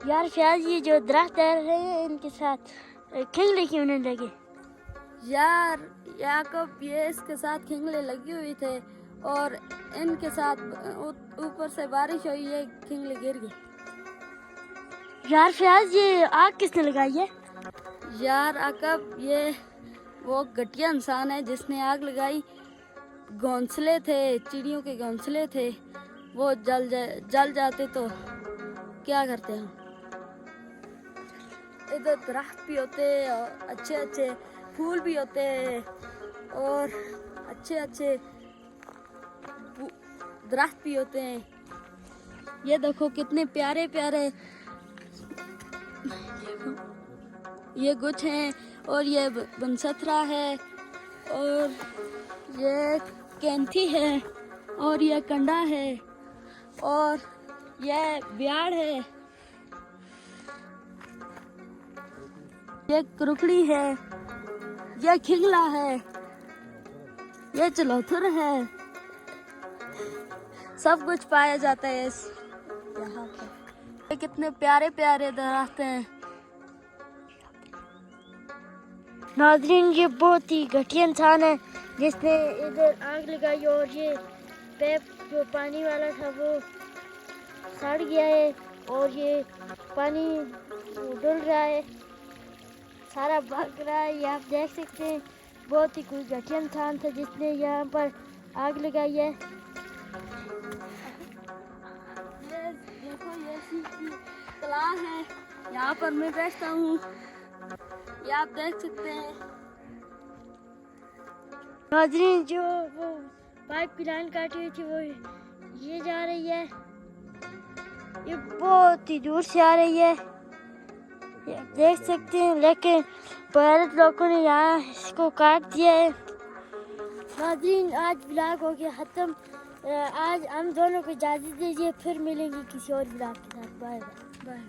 यार फयाज, ये जो दरख्त है इनके साथ खिंगले क्यों नहीं लगे? यार याकूब, ये इसके साथ खिंगले लगी हुई थे और इनके साथ ऊपर से बारिश हुई, ये खिंगले गिर गए। यार फयाज, ये आग किसने लगाई है? यार याकूब, ये वो घटिया इंसान है जिसने आग लगाई। घोंसले थे, चिड़ियों के घोंसले थे, वो जल जाते तो क्या करते हम। इधर दरख्त भी होते और अच्छे अच्छे फूल भी होते और अच्छे अच्छे दरख्त भी होते हैं। ये देखो कितने प्यारे प्यारे ये गुछ हैं और ये बनसथरा है और ये कैंथी है और ये कंडा है और ये ब्याड़ है, ये क्रुकड़ी है, ये खिंगला है, ये चलोथर है। सब कुछ पाया जाता है इस यहाँ पे। ये कितने प्यारे प्यारे दरख्त हैं। नाज़रीन, ये बहुत ही घटिया इंसान है जिसने इधर आग लगाई और ये पैप जो पानी वाला था वो सड़ गया है और ये पानी डुल रहा है, सारा भाग रहा है। ये आप देख सकते हैं, बहुत ही कोई घटिया इंसान था जिसने यहाँ पर आग लगाई है। ये देखो, ये सी की तालाब है, यहाँ पर मैं बैठता हूँ, ये आप देख सकते हैं। नाज़रीन, जो वो पाइप की लाइन काटी हुई थी वो ये जा रही है, ये बहुत ही दूर से आ रही है, ये आप देख सकते हैं। लेकिन भारत लोगों ने यहाँ इसको काट दिया है। नाज़रीन, आज ब्लॉग हो गया ख़त्म। आज हम दोनों को इजाज़त दीजिए, फिर मिलेंगे किसी और ब्लॉग के साथ। Bye bye.